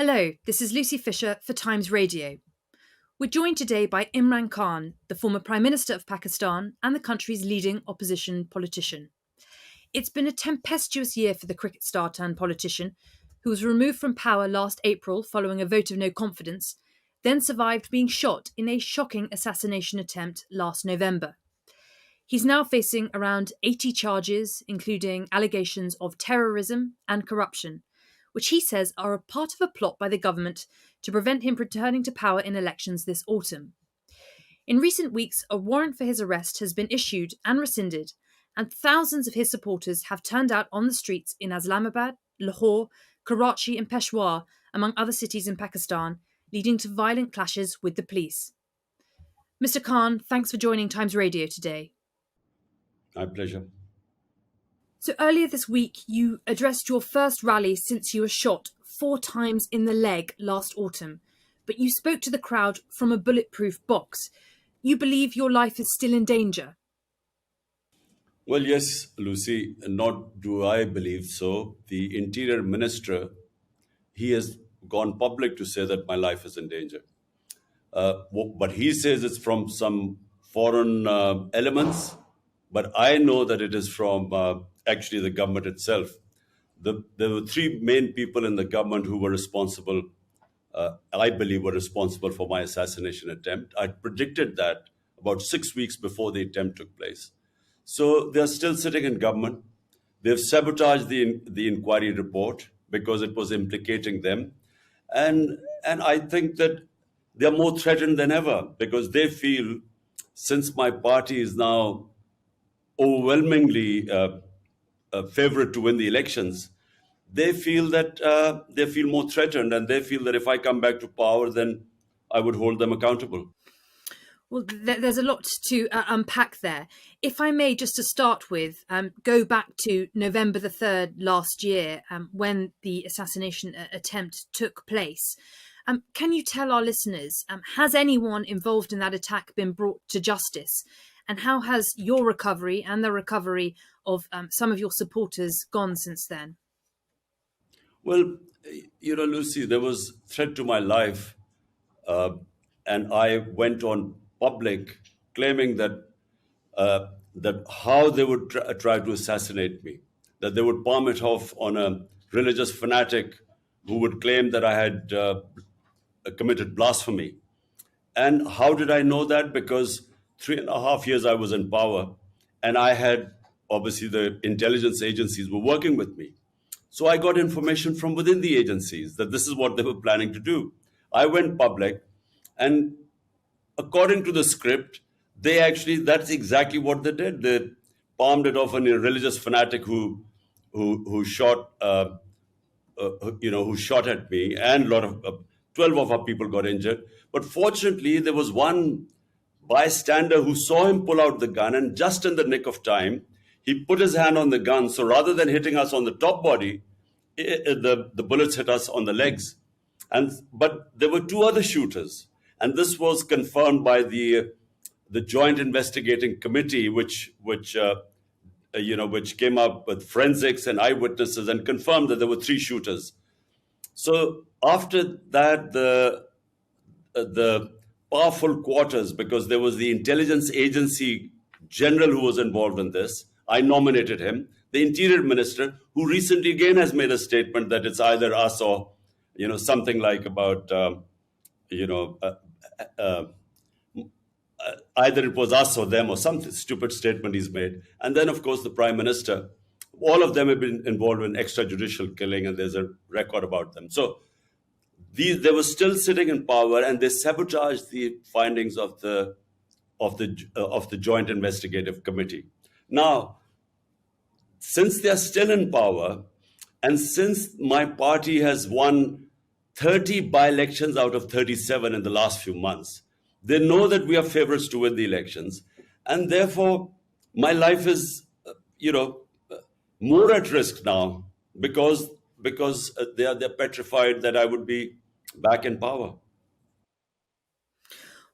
Hello, this is Lucy Fisher for Times Radio. We're joined today by Imran Khan, the former Prime Minister of Pakistan and the country's leading opposition politician. It's been a tempestuous year for the cricket star turned politician, who was removed from power last April following a vote of no confidence, then survived being shot in a shocking assassination attempt last November. He's now facing around 80 charges, including allegations of terrorism and corruption, which he says are a part of a plot by the government to prevent him returning to power in elections this autumn. In recent weeks, a warrant for his arrest has been issued and rescinded, and thousands of his supporters have turned out on the streets in Islamabad, Lahore, Karachi, and Peshawar, among other cities in Pakistan, leading to violent clashes with the police. Mr. Khan, thanks for joining Times Radio today. My pleasure. So earlier this week, you addressed your first rally since you were shot 4 times in the leg last autumn, but you spoke to the crowd from a bulletproof box. You believe your life is still in danger? Well, yes, Lucy, not do I believe so. The Interior Minister, he has gone public to say that my life is in danger. But he says it's from some foreign elements, but I know that it is from actually the government itself. There were 3 main people in the government who were responsible, I believe were responsible for my assassination attempt. I predicted that about 6 weeks before the attempt took place. So they're still sitting in government. They've sabotaged the inquiry report because it was implicating them. And I think that they're more threatened than ever because they feel, since my party is now overwhelmingly favorite to win the elections, they feel that they feel more threatened, and they feel that if I come back to power, then I would hold them accountable. Well, there's a lot to unpack there. If I may, just to start with, go back to November the 3rd last year, when the assassination attempt took place. Can you tell our listeners, has anyone involved in that attack been brought to justice? And how has your recovery and the recovery of some of your supporters gone since then? Well, Lucy, there was threat to my life, and I went on public claiming that how they would try to assassinate me, that they would palm it off on a religious fanatic who would claim that I had committed blasphemy. And how did I know that? Because 3.5 years I was in power, and I had, obviously, the intelligence agencies were working with me. So I got information from within the agencies that this is what they were planning to do. I went public, and according to the script, that's exactly what they did. They palmed it off on a religious fanatic who shot who shot at me, and a lot of 12 of our people got injured. But fortunately, there was one bystander who saw him pull out the gun, and just in the nick of time, he put his hand on the gun. So rather than hitting us on the top body, the bullets hit us on the legs. But there were 2 other shooters, and this was confirmed by the Joint Investigating Committee, which came up with forensics and eyewitnesses and confirmed that there were 3 shooters. So after that, the powerful quarters, because there was the intelligence agency general who was involved in this, I nominated him. The Interior Minister, who recently again has made a statement that it's either us or, something like about, either it was us or them, or some stupid statement he's made. And then, of course, the Prime Minister. All of them have been involved in extrajudicial killing, and there's a record about them. So they were still sitting in power, and they sabotaged the findings of the Joint Investigative Committee. Now, since they are still in power, and since my party has won 30 by-elections out of 37 in the last few months, they know that we are favorites to win the elections, and therefore my life is, more at risk now because they're petrified that I would be back in power.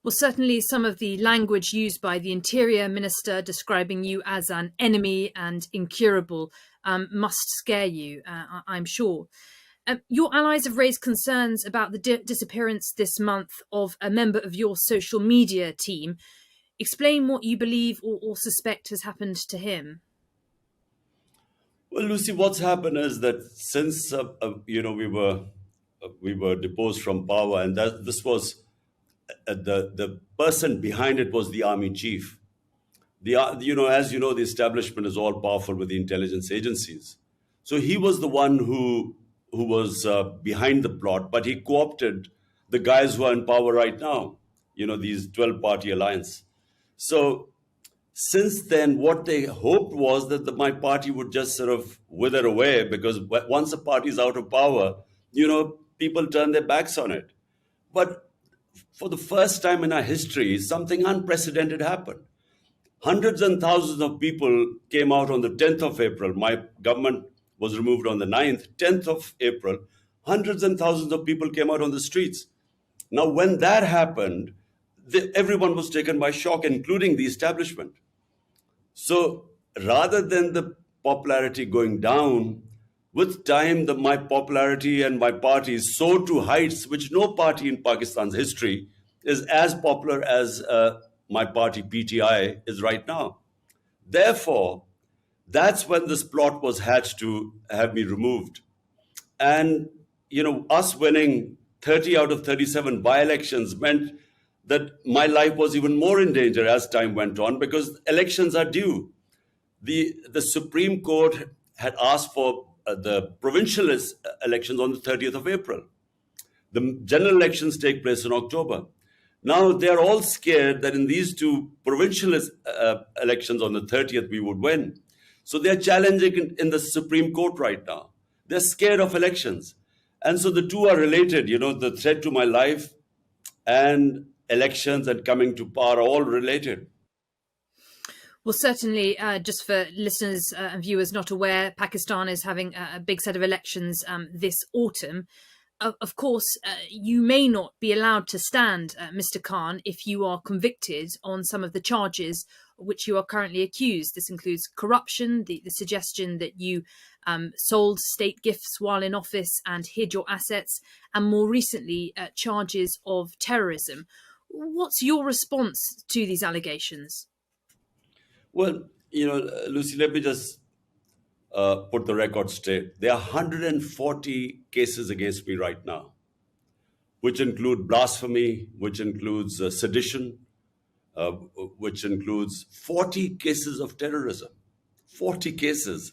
Well, certainly some of the language used by the Interior Minister describing you as an enemy and incurable must scare you, I'm sure. Your allies have raised concerns about the disappearance this month of a member of your social media team. Explain what you believe or suspect has happened to him. Well, Lucy, what's happened is that since we were deposed from power, and that this was the person behind it was the army chief. As you know, the establishment is all powerful with the intelligence agencies. So he was the one who was behind the plot, but he co-opted the guys who are in power right now. These 12-party alliance. So since then, what they hoped was that my party would just sort of wither away, because once a party is out of power, people turn their backs on it. But for the first time in our history, something unprecedented happened. Hundreds and thousands of people came out on the 10th of April. My government was removed on the 9th, 10th of April. Hundreds and thousands of people came out on the streets. Now, when that happened, everyone was taken by shock, including the establishment. So rather than the popularity going down, with time, my popularity and my party soared to heights which no party in Pakistan's history is as popular as my party PTI is right now. Therefore, that's when this plot was hatched to have me removed. And, us winning 30 out of 37 by-elections meant that my life was even more in danger as time went on, because elections are due. The Supreme Court had asked for the provincial elections on the 30th of April. The general elections take place in October. Now, they're all scared that in these two provincial elections on the 30th, we would win. So they're challenging in the Supreme Court right now. They're scared of elections. And so the two are related, the threat to my life and elections and coming to power are all related. Well, certainly, just for listeners and viewers not aware, Pakistan is having a big set of elections this autumn. Of course, you may not be allowed to stand, Mr. Khan, if you are convicted on some of the charges which you are currently accused. This includes corruption, the suggestion that you sold state gifts while in office and hid your assets, and more recently, charges of terrorism. What's your response to these allegations? Well, Lucy, let me just put the record straight. There are 140 cases against me right now, which include blasphemy, which includes sedition, which includes 40 cases of terrorism. 40 cases.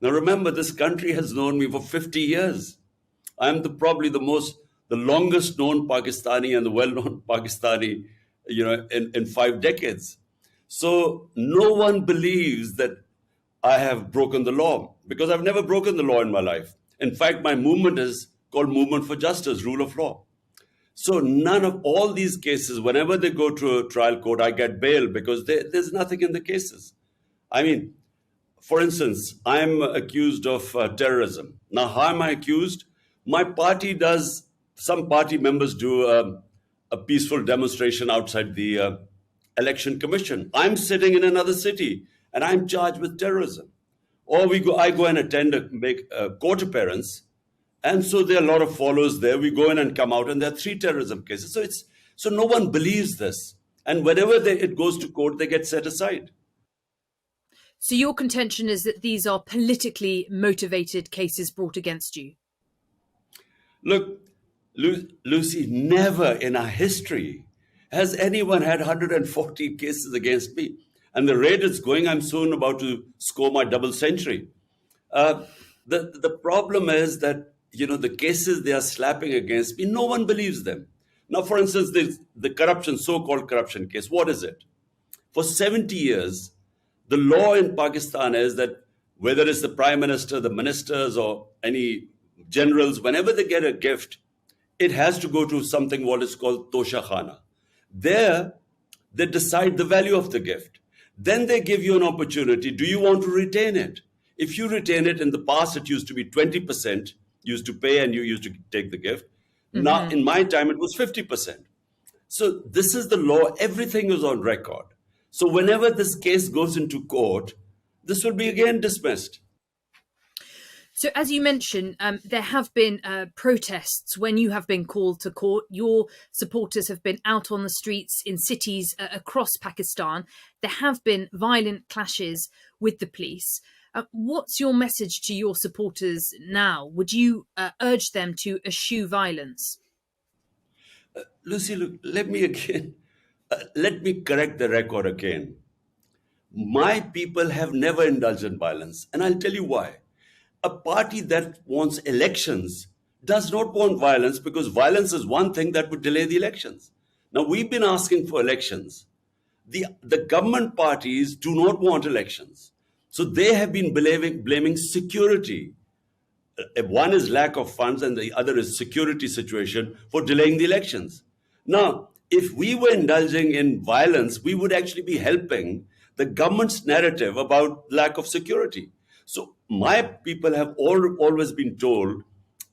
Now, remember, this country has known me for 50 years. I'm probably the longest known Pakistani and the well-known Pakistani, in 5 decades. So no one believes that I have broken the law, because I've never broken the law in my life. In fact, my movement is called Movement for Justice, Rule of Law. So none of all these cases, whenever they go to a trial court, I get bail because there's nothing in the cases. I mean, for instance, I'm accused of terrorism. Now, how am I accused? Some party members do a peaceful demonstration outside the election commission. I'm sitting in another city and I'm charged with terrorism. Or I go and make a court appearance. And so there are a lot of followers there. We go in and come out, and there are 3 terrorism cases. So no one believes this. And whenever it goes to court, they get set aside. So your contention is that these are politically motivated cases brought against you? Look, Lucy, never in our history has anyone had 140 cases against me. And the rate it's going, I'm soon about to score my double century. The problem is that, the cases they are slapping against me, no one believes them. Now, for instance, the so-called corruption case, what is it? For 70 years, the law in Pakistan is that whether it's the prime minister, the ministers, or any generals, whenever they get a gift, it has to go to something what is called Tosha Khana. There, they decide the value of the gift. Then they give you an opportunity. Do you want to retain it? If you retain it, in the past, it used to be 20%, used to pay and you used to take the gift. Mm-hmm. Now, in my time, it was 50%. So this is the law. Everything is on record. So whenever this case goes into court, this will be again dismissed. So, as you mentioned, there have been protests when you have been called to court. Your supporters have been out on the streets in cities across Pakistan. There have been violent clashes with the police. What's your message to your supporters now? Would you urge them to eschew violence? Lucy, look, let me correct the record again. My people have never indulged in violence, and I'll tell you why. A party that wants elections does not want violence, because violence is one thing that would delay the elections. Now, we've been asking for elections. The government parties do not want elections. So they have been blaming security. One is lack of funds and the other is security situation for delaying the elections. Now, if we were indulging in violence, we would actually be helping the government's narrative about lack of security. So my people have always been told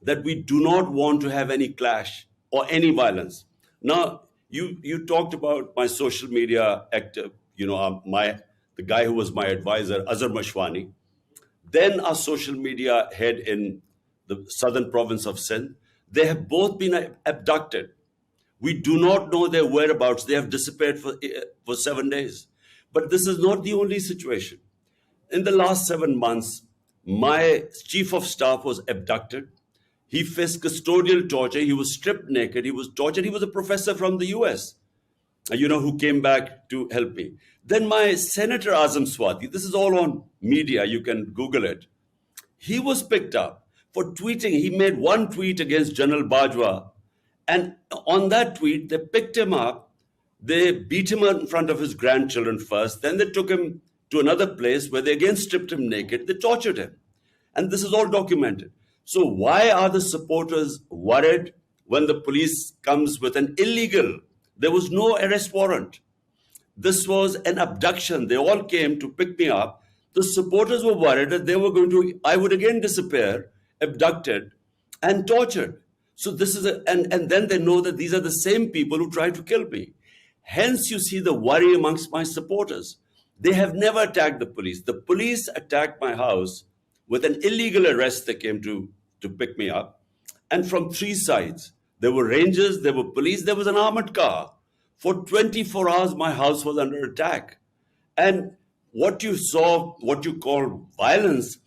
that we do not want to have any clash or any violence. Now, you talked about my social media active, the guy who was my advisor, Azhar Mashwani, then our social media head in the southern province of Sindh. They have both been abducted. We do not know their whereabouts. They have disappeared for 7 days. But this is not the only situation. In the last 7 months, my chief of staff was abducted. He faced custodial torture. He was stripped naked. He was tortured. He was a professor from the US, who came back to help me. Then my Senator Azam Swati, this is all on media, you can Google it. He was picked up for tweeting. He made one tweet against General Bajwa. And on that tweet, they picked him up. They beat him in front of his grandchildren first. Then they took him to another place where they again stripped him naked. They tortured him. And this is all documented. So why are the supporters worried when the police comes with an illegal? There was no arrest warrant. This was an abduction. They all came to pick me up. The supporters were worried that I would again disappear, abducted, and tortured. So this is and then they know that these are the same people who tried to kill me. Hence, you see the worry amongst my supporters. They have never attacked the police. The police attacked my house with an illegal arrest. They came to pick me up. And from three sides, there were rangers, there were police, there was an armored car. For 24 hours, my house was under attack. And what you saw, what you call violence,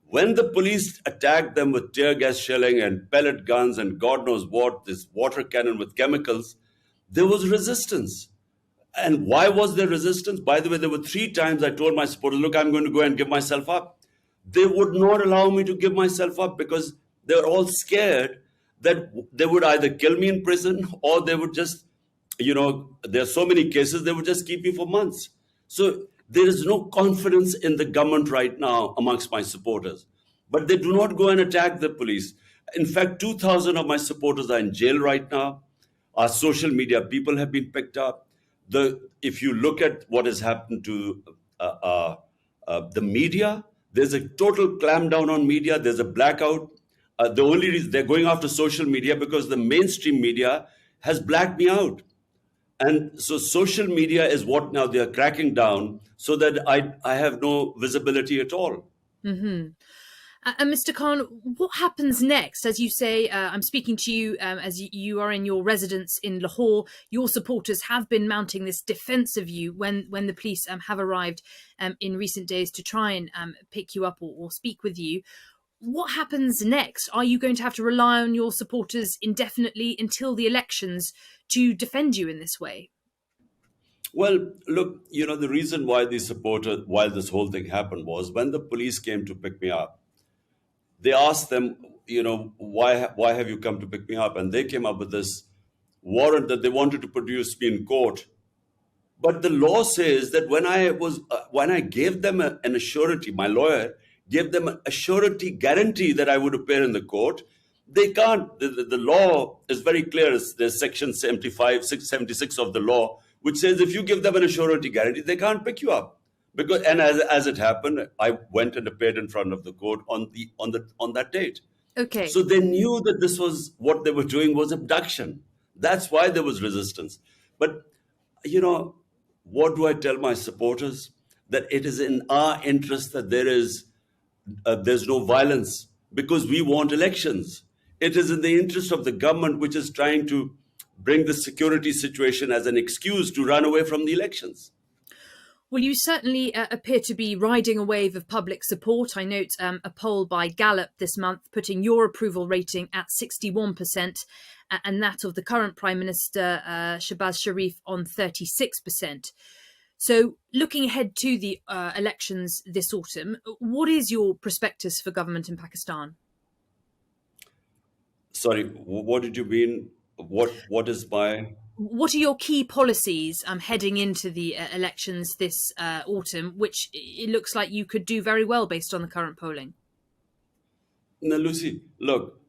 when the police attacked them with tear gas shelling and pellet guns and God knows what, this water cannon with chemicals, there was resistance. And why was there resistance? By the way, there were 3 times I told my supporters, look, I'm going to go and give myself up. They would not allow me to give myself up because they were all scared that they would either kill me in prison or they would just, there are so many cases, they would just keep me for months. So there is no confidence in the government right now amongst my supporters. But they do not go and attack the police. In fact, 2,000 of my supporters are in jail right now. Our social media people have been picked up. If you look at what has happened to the media, there's a total clampdown on media. There's a blackout. The only reason they're going after social media because the mainstream media has blacked me out. And so social media is what now they're cracking down so that I have no visibility at all. Mm-hmm. And Mr. Khan, what happens next? As you say, I'm speaking to you as you are in your residence in Lahore. Your supporters have been mounting this defence of you when the police have arrived in recent days to try and pick you up or speak with you. What happens next? Are you going to have to rely on your supporters indefinitely until the elections to defend you in this way? Well, look, the reason why while this whole thing happened was when the police came to pick me up, they asked them, why have you come to pick me up? And they came up with this warrant that they wanted to produce me in court. But the law says that when I gave them an surety, my lawyer gave them a surety guarantee that I would appear in the court, they can't. The law is very clear. There's section 76 of the law, which says if you give them an surety guarantee, they can't pick you up. And as it happened, I went and appeared in front of the court on that date. Okay. So they knew that this was what they were doing was abduction. That's why there was resistance. But what do I tell my supporters? That it is in our interest that there's no violence. because we want elections. It is in the interest of the government, which is trying to bring the security situation as an excuse to run away from the elections. Well, you certainly appear to be riding a wave of public support. I note a poll by Gallup this month putting your approval rating at 61% and that of the current Prime Minister, Shehbaz Sharif, on 36%. So looking ahead to the elections this autumn, what is your prospectus for government in Pakistan? Sorry, what did you mean? What is my... What are your key policies heading into the elections this autumn, which it looks like you could do very well based on the current polling? Now, Lucy, look,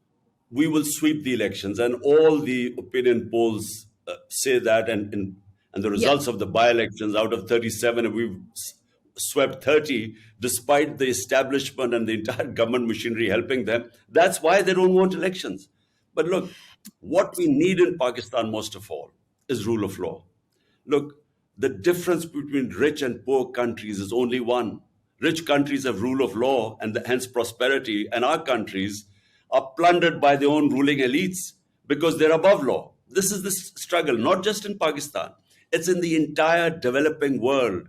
we will sweep the elections, and all the opinion polls say that, and the Yeah. results of the by-elections, out of 37, we've swept 30, despite the establishment and the entire government machinery helping them. That's why they don't want elections. But look, what we need in Pakistan most of all is rule of law. Look, the difference between rich and poor countries is only one. Rich countries have rule of law and hence prosperity, and our countries are plundered by their own ruling elites because they're above law. This is the struggle, not just in Pakistan. It's in the entire developing world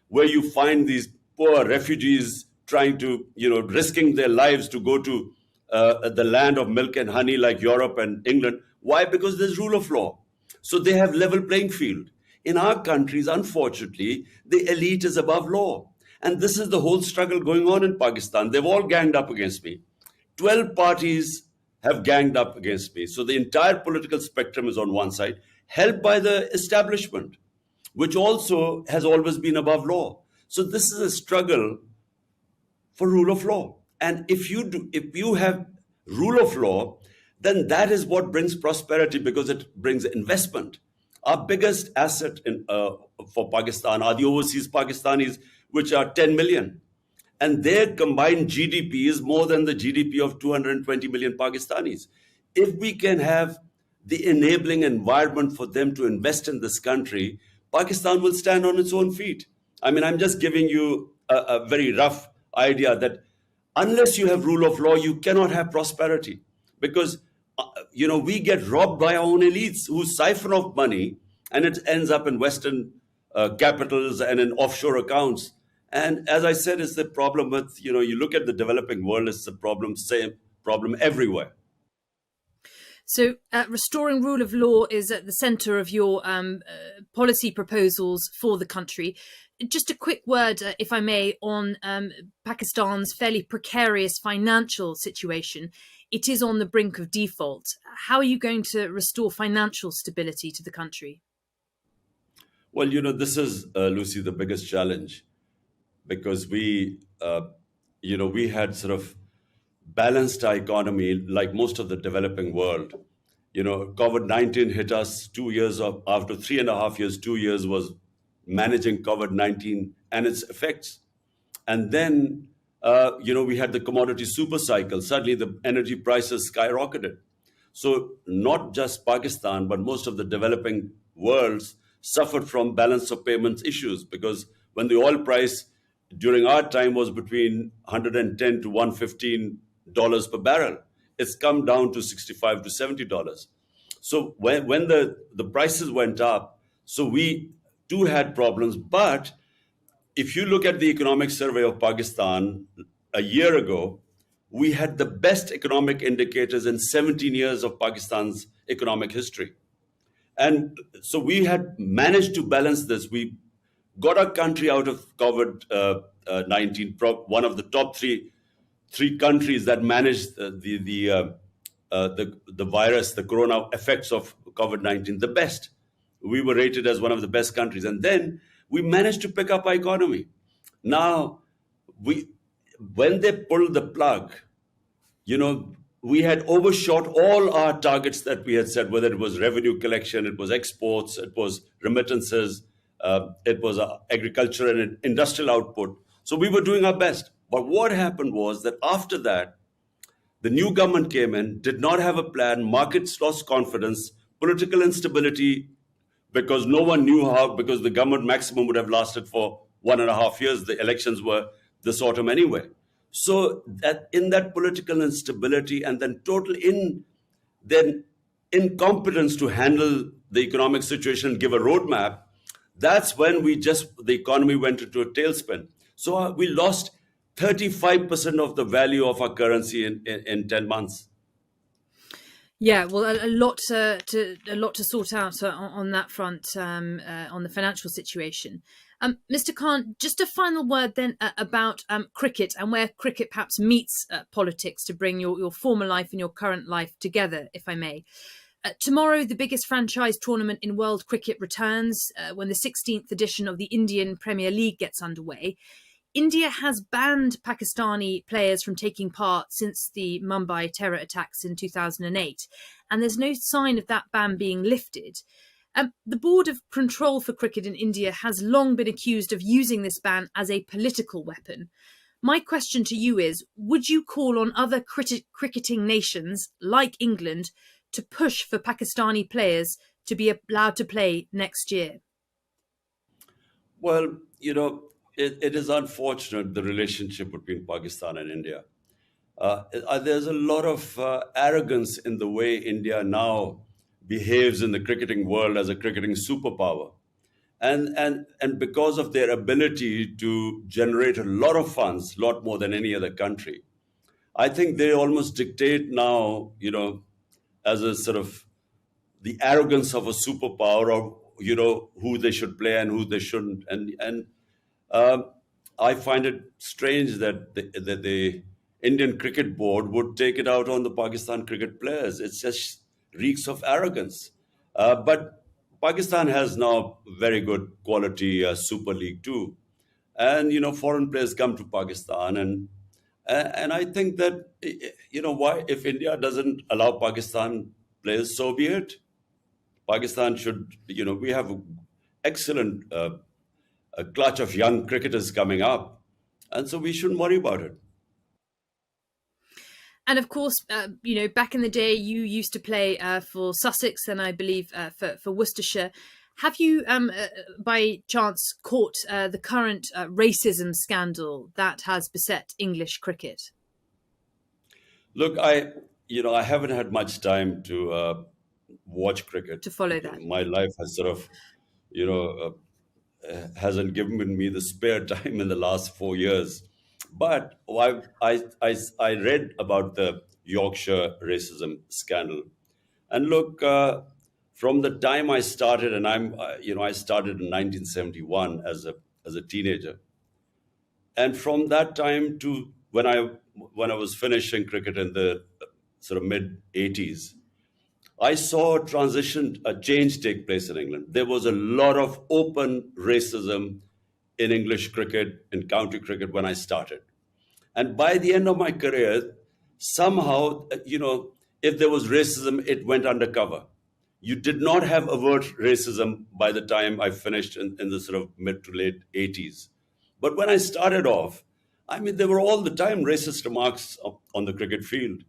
where you find these poor refugees trying to, risking their lives to go to the land of milk and honey like Europe and England. Why? Because there's rule of law. So they have level playing field. In our countries, unfortunately, the elite is above law. And this is the whole struggle going on in Pakistan. They've all ganged up against me. 12 parties have ganged up against me. So the entire political spectrum is on one side, helped by the establishment, which also has always been above law. So this is a struggle for rule of law. And if you have rule of law, then that is what brings prosperity because it brings investment. Our biggest asset for Pakistan are the overseas Pakistanis, which are 10 million. And their combined GDP is more than the GDP of 220 million Pakistanis. If we can have the enabling environment for them to invest in this country, Pakistan will stand on its own feet. I mean, I'm just giving you a very rough idea that unless you have rule of law, you cannot have prosperity because, we get robbed by our own elites who siphon off money and it ends up in Western capitals and in offshore accounts. And as I said, it's the problem with, you look at the developing world, it's the problem, same problem everywhere. So restoring rule of law is at the centre of your policy proposals for the country. Just a quick word, if I may, on Pakistan's fairly precarious financial situation. It is on the brink of default. How are you going to restore financial stability to the country? Well, this is, Lucy, the biggest challenge because we had sort of balanced our economy like most of the developing world. COVID-19 hit us 2 years after 3.5 years, 2 years was managing COVID-19 and its effects. And then, we had the commodity super cycle. Suddenly the energy prices skyrocketed. So not just Pakistan, but most of the developing worlds suffered from balance of payments issues because when the oil price during our time was between $110 to $115 per barrel, it's come down to $65 to $70. So when the prices went up, so we too had problems. But if you look at the economic survey of Pakistan a year ago, we had the best economic indicators in 17 years of Pakistan's economic history. And so we had managed to balance this. We got our country out of COVID-19, one of the top three countries that managed the virus, the corona effects of COVID-19, the best. We were rated as one of the best countries. And then we managed to pick up our economy. Now, when they pulled the plug, we had overshot all our targets that we had set, whether it was revenue collection, it was exports, it was remittances, it was agriculture and industrial output. So we were doing our best. But what happened was that after that, the new government came in, did not have a plan, markets lost confidence, political instability, because no one knew how, because the government maximum would have lasted for 1.5 years. The elections were this autumn anyway. So that in that political instability and then total then incompetence to handle the economic situation and give a roadmap, that's when the economy went into a tailspin. So we lost 35% of the value of our currency in 10 months. Yeah, well, a lot to sort out on that front, on the financial situation. Mr. Khan, just a final word then about cricket and where cricket perhaps meets politics to bring your former life and your current life together, if I may. Tomorrow, the biggest franchise tournament in world cricket returns when the 16th edition of the Indian Premier League gets underway. India has banned Pakistani players from taking part since the Mumbai terror attacks in 2008, and there's no sign of that ban being lifted. The Board of Control for Cricket in India has long been accused of using this ban as a political weapon. My question to you is, would you call on other cricketing nations like England to push for Pakistani players to be allowed to play next year? Well, it is unfortunate, the relationship between Pakistan and India. There's a lot of arrogance in the way India now behaves in the cricketing world as a cricketing superpower. And because of their ability to generate a lot of funds, a lot more than any other country, I think they almost dictate now, as a sort of the arrogance of a superpower, or who they should play and who they shouldn't. And um, I find it strange that the Indian Cricket Board would take it out on the Pakistan cricket players. It's just reeks of arrogance. But Pakistan has now very good quality Super League too, and foreign players come to Pakistan, and I think that why, if India doesn't allow Pakistan players, so be it. Pakistan should, we have excellent a clutch of young cricketers coming up, and so we shouldn't worry about it. And of course, back in the day, you used to play for Sussex and I believe for Worcestershire. Have you, by chance, caught the current racism scandal that has beset English cricket? Look, I haven't had much time to watch cricket. To follow that. My life has sort of, you know, hasn't given me the spare time in the last 4 years. But I read about the Yorkshire racism scandal, and look, from the time I started, and I started in 1971 as a teenager, and from that time to when I was finishing cricket in the sort of mid 80s, I saw a change take place in England. There was a lot of open racism in English cricket, in county cricket when I started. And by the end of my career, somehow, if there was racism, it went undercover. You did not have overt racism by the time I finished in the sort of mid to late 80s. But when I started off, I mean, there were all the time racist remarks on the cricket field.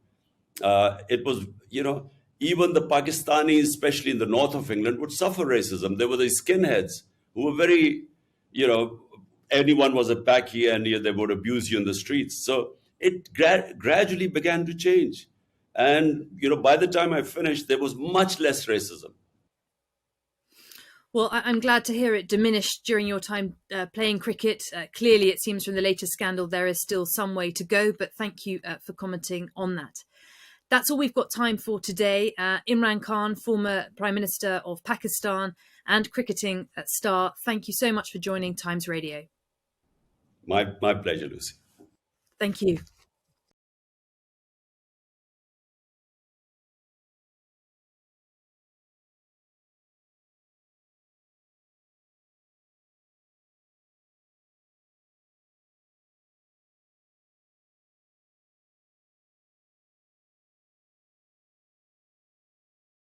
It was, even the Pakistanis, especially in the north of England, would suffer racism. There were these skinheads who were very, you know, anyone was a Paki, and they would abuse you in the streets. So it gradually began to change. And, by the time I finished, there was much less racism. Well, I'm glad to hear it diminished during your time playing cricket. Clearly, it seems from the latest scandal there is still some way to go, but thank you for commenting on that. That's all we've got time for today. Imran Khan, former Prime Minister of Pakistan and cricketing star, thank you so much for joining Times Radio. My pleasure, Lucy. Thank you.